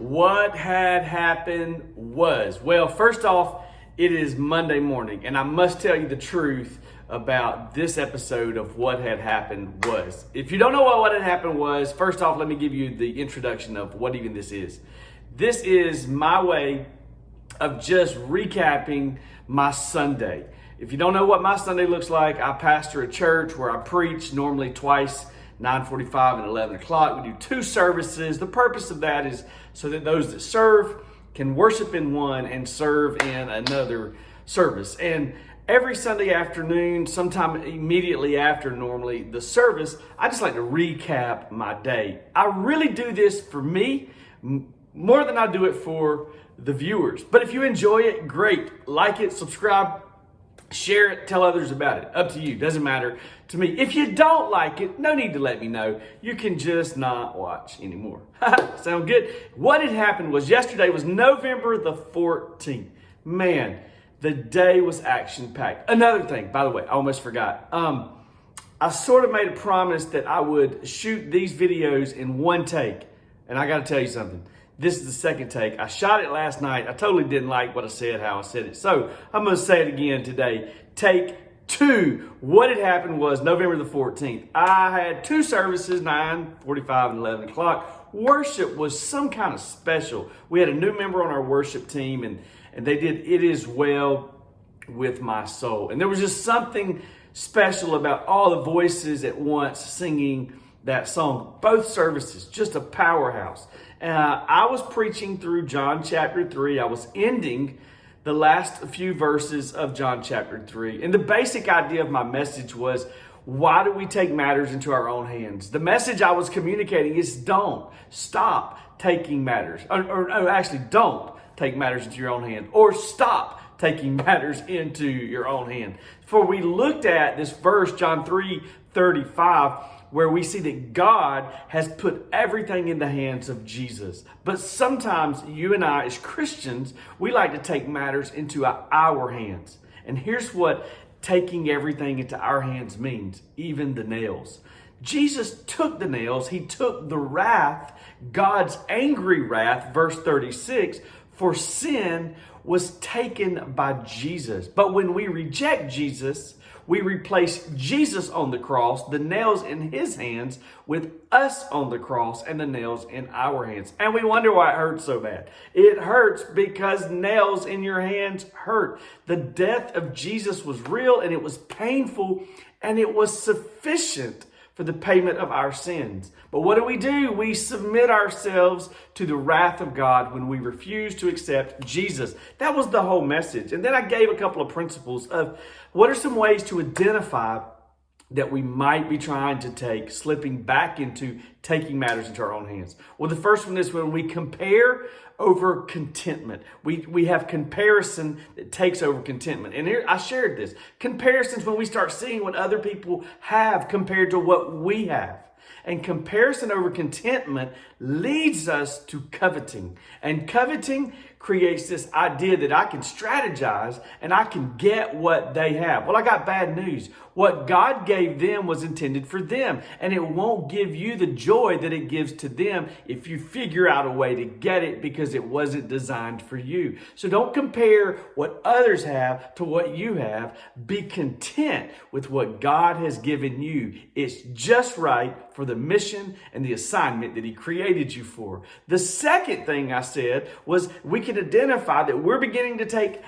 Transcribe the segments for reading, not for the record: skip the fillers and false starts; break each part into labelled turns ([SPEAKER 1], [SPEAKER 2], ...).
[SPEAKER 1] What had happened was, well, first off, it is Monday morning, and I must tell you the truth about this episode of What Had Happened Was. If you don't know what had happened was, first off, let me give you the introduction of what even this is. This is my way of just recapping my Sunday. If you don't know what my Sunday looks like, I pastor a church where I preach normally twice, 9:45 and 11 o'clock. We do two services. The purpose of that is so that those that serve can worship in one and serve in another service. And every Sunday afternoon, sometime immediately after normally the service, I just like to recap my day. I really do this for me more than I do it for the viewers. But if you enjoy it, great. Like it, subscribe, share it, tell others about it. Up to you. Doesn't matter to me. If you don't like it, no need to let me know. You can just not watch anymore. Sound good? What had happened was yesterday was November the 14th. Man, the day was action-packed. Another thing, by the way, I almost forgot. I sort of made a promise that I would shoot these videos in one take. And I got to tell you something. This is the second take. I shot it last night. I totally didn't like what I said, how I said it. So I'm going to say it again today. Take two. What had happened was November the 14th. I had two services, 9:45 and 11 o'clock. Worship was some kind of special. We had a new member on our worship team, and they did It Is Well with My Soul. And there was just something special about all the voices at once singing that song. Both services, just a powerhouse. I was preaching through John chapter 3. I was ending the last few verses of John chapter 3. And the basic idea of my message was, why do we take matters into our own hands? The message I was communicating is don't stop taking matters. Don't take matters into your own hand. Or stop taking matters into your own hand. For we looked at this verse, John 3:35, where we see that God has put everything in the hands of Jesus. But sometimes you and I as Christians, we like to take matters into our hands. And here's what taking everything into our hands means, even the nails. Jesus took the nails. He took the wrath, God's angry wrath, verse 36, for sin was taken by Jesus. But when we reject Jesus, we replace Jesus on the cross, the nails in his hands, with us on the cross and the nails in our hands. And we wonder why it hurts so bad. It hurts because nails in your hands hurt. The death of Jesus was real, and it was painful, and it was sufficient for the payment of our sins. But what do? We submit ourselves to the wrath of God when we refuse to accept Jesus. That was the whole message. And then I gave a couple of principles of what are some ways to identify that we might be trying to slipping back into taking matters into our own hands. Well, the first one is when we compare over contentment. We have comparison that takes over contentment. And here I shared this. Comparisons when we start seeing what other people have compared to what we have. And comparison over contentment leads us to coveting. And coveting creates this idea that I can strategize and I can get what they have. Well, I got bad news. What God gave them was intended for them. And it won't give you the joy that it gives to them if you figure out a way to get it because it wasn't designed for you. So don't compare what others have to what you have. Be content with what God has given you. It's just right for the mission and the assignment that he created you for. The second thing I said was we can identify that we're beginning to take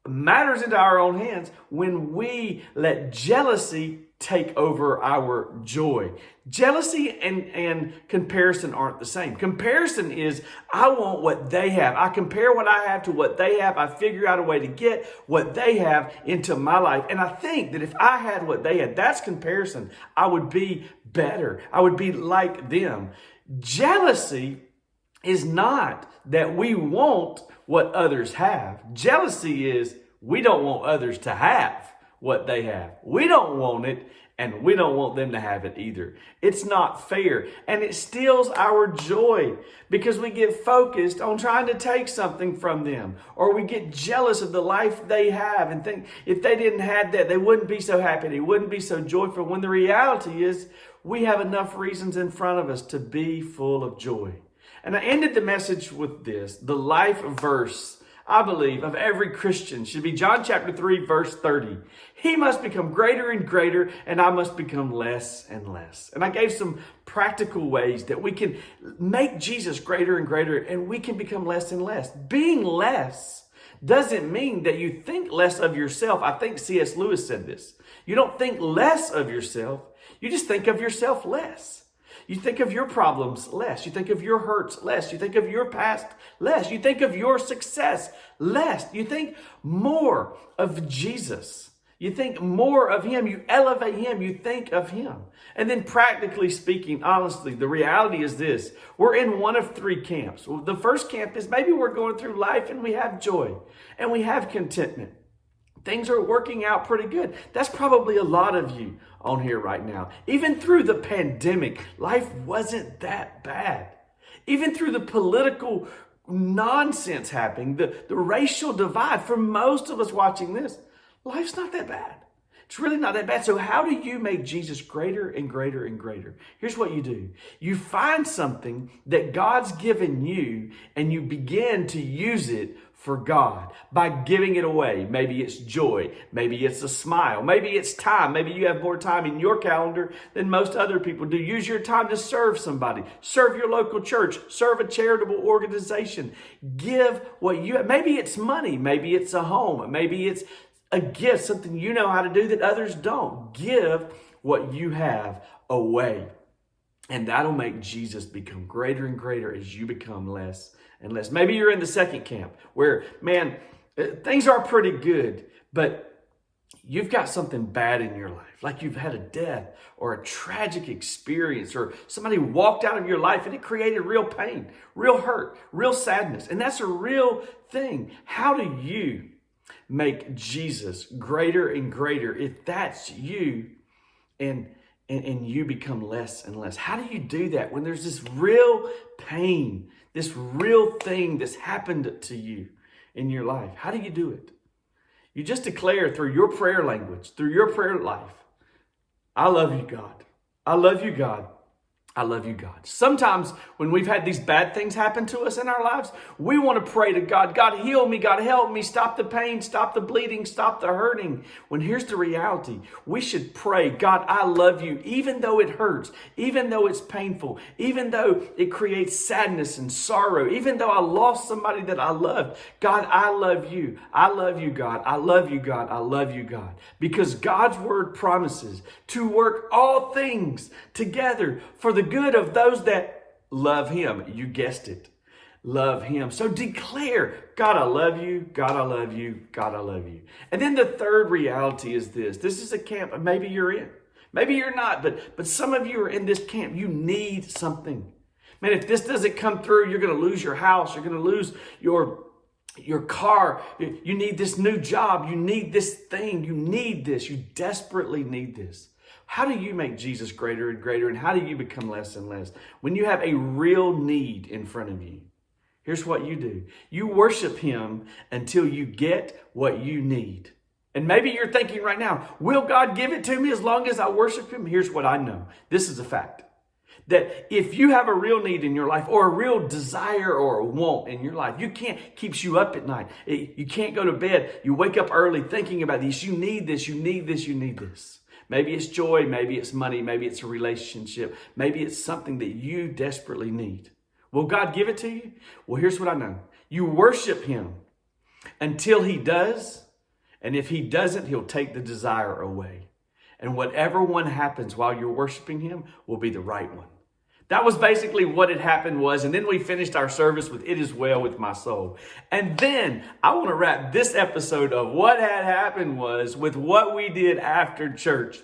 [SPEAKER 1] matters into our own hands when we let jealousy take over our joy. Jealousy and comparison aren't the same. Comparison is, I want what they have. I compare what I have to what they have. I figure out a way to get what they have into my life. And I think that if I had what they had, that's comparison. I would be better. I would be like them. Jealousy is not that we want what others have. Jealousy is we don't want others to have what they have. We don't want it, and we don't want them to have it either. It's not fair, and it steals our joy because we get focused on trying to take something from them, or we get jealous of the life they have and think if they didn't have that, they wouldn't be so happy, they wouldn't be so joyful, when the reality is we have enough reasons in front of us to be full of joy. And I ended the message with this. The life verse, I believe, of every Christian should be John chapter 3, verse 30. He must become greater and greater, and I must become less and less. And I gave some practical ways that we can make Jesus greater and greater, and we can become less and less. Being less doesn't mean that you think less of yourself. I think C.S. Lewis said this. You don't think less of yourself. You just think of yourself less. You think of your problems less. You think of your hurts less. You think of your past less. You think of your success less. You think more of Jesus. You think more of Him. You elevate Him. You think of Him. And then practically speaking, honestly, the reality is this. We're in one of three camps. The first camp is maybe we're going through life and we have joy and we have contentment. Things are working out pretty good. That's probably a lot of you on here right now. Even through the pandemic, life wasn't that bad. Even through the political nonsense happening, the racial divide, for most of us watching this, life's not that bad. It's really not that bad. So how do you make Jesus greater and greater and greater? Here's what you do. You find something that God's given you and you begin to use it for God by giving it away. Maybe it's joy. Maybe it's a smile. Maybe it's time. Maybe you have more time in your calendar than most other people do. Use your time to serve somebody. Serve your local church. Serve a charitable organization. Give what you have. Maybe it's money. Maybe it's a home. Maybe it's a gift, something you know how to do that others don't. Give what you have away. And that'll make Jesus become greater and greater as you become less and less. Maybe you're in the second camp where, man, things are pretty good, but you've got something bad in your life. Like you've had a death or a tragic experience, or somebody walked out of your life and it created real pain, real hurt, real sadness. And that's a real thing. How do you make Jesus greater and greater if that's you and you become less and less? How do you do that when there's this real pain, this real thing that's happened to you in your life? How do you do it? You just declare through your prayer language, through your prayer life, I love you, God. I love you, God. I love you, God. Sometimes when we've had these bad things happen to us in our lives, we want to pray to God. God, heal me. God, help me. Stop the pain. Stop the bleeding. Stop the hurting. When here's the reality. We should pray, God, I love you, even though it hurts, even though it's painful, even though it creates sadness and sorrow, even though I lost somebody that I loved. God, I love you. I love you, God. I love you, God. I love you, God. Because God's word promises to work all things together for the good of those that love Him. You guessed it. Love Him. So declare, God, I love you. God, I love you. God, I love you. And then the third reality is this. This is a camp maybe you're in. Maybe you're not, but some of you are in this camp. You need something. Man, if this doesn't come through, you're going to lose your house. You're going to lose your car. You need this new job. You need this thing. You need this. You desperately need this. How do you make Jesus greater and greater, and how do you become less and less? When you have a real need in front of you, here's what you do. You worship Him until you get what you need. And maybe you're thinking right now, will God give it to me as long as I worship Him? Here's what I know. This is a fact. That if you have a real need in your life, or a real desire or a want in your life, keeps you up at night. You can't go to bed. You wake up early thinking about this. You need this, you need this, you need this. Maybe it's joy, maybe it's money, maybe it's a relationship, maybe it's something that you desperately need. Will God give it to you? Well, here's what I know. You worship Him until He does, and if He doesn't, He'll take the desire away. And whatever one happens while you're worshiping Him will be the right one. That was basically what had happened was, and then we finished our service with "It is well with my soul." And then I want to wrap this episode of what had happened was with what we did after church.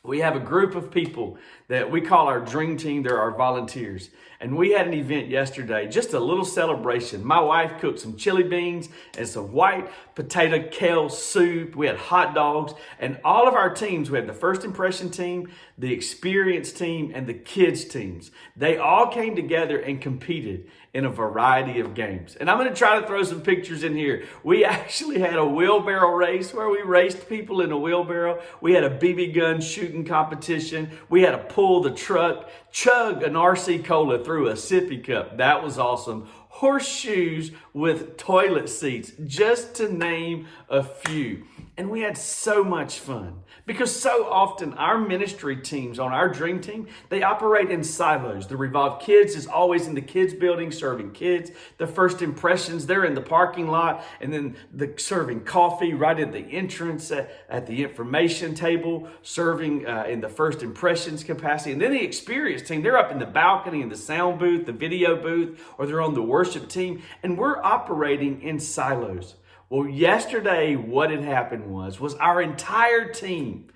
[SPEAKER 1] We have a group of people that we call our dream team. They're our volunteers. And we had an event yesterday, just a little celebration. My wife cooked some chili beans and some white potato kale soup. We had hot dogs, and all of our teams, we had the first impression team, the experience team, and the kids teams. They all came together and competed in a variety of games. And I'm going to try to throw some pictures in here. We actually had a wheelbarrow race where we raced people in a wheelbarrow. We had a BB gun shooting competition. We had to pull the truck, chug an RC Cola through a sippy cup. That was awesome. Horseshoes with toilet seats, just to name a few. And we had so much fun because so often our ministry teams on our dream team, they operate in silos. The Revive Kids is always in the kids building serving kids. The First Impressions, they're in the parking lot, and then the serving coffee right at the entrance at the information table, serving in the First Impressions capacity. And then the Experience team, they're up in the balcony, in the sound booth, the video booth, or they're on the worship team, and we're operating in silos. Well, yesterday, what had happened was our entire team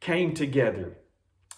[SPEAKER 1] came together,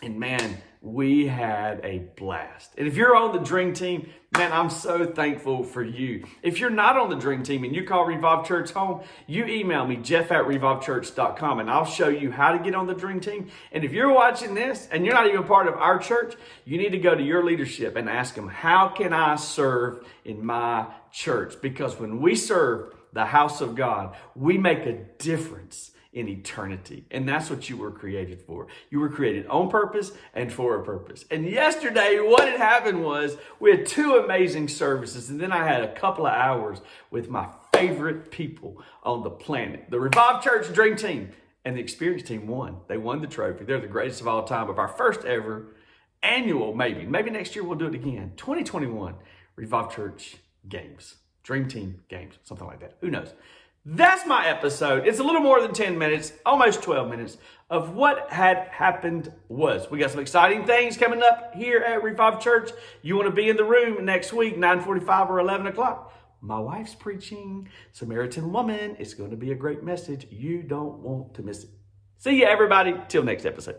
[SPEAKER 1] and man, we had a blast. And if you're on the Dream Team, man, I'm so thankful for you. If you're not on the Dream Team and you call Revive Church home, you email me, jeff@revivechurch.com, and I'll show you how to get on the Dream Team. And if you're watching this and you're not even part of our church, you need to go to your leadership and ask them, how can I serve in my church? Because when we serve the house of God, we make a difference in eternity. And that's what you were created for. You were created on purpose and for a purpose. And yesterday, what had happened was we had 2 amazing services. And then I had a couple of hours with my favorite people on the planet. The Revive Church Dream Team and the Experience Team won. They won the trophy. They're the greatest of all time of our first ever annual, maybe next year we'll do it again, 2021 Revive Church Games. Dream Team Games, something like that. Who knows? That's my episode. It's a little more than 10 minutes, almost 12 minutes of what had happened was. We got some exciting things coming up here at Revive Church. You want to be in the room next week, 9:45 or 11 o'clock. My wife's preaching Samaritan Woman. It's going to be a great message. You don't want to miss it. See you, everybody. Till next episode.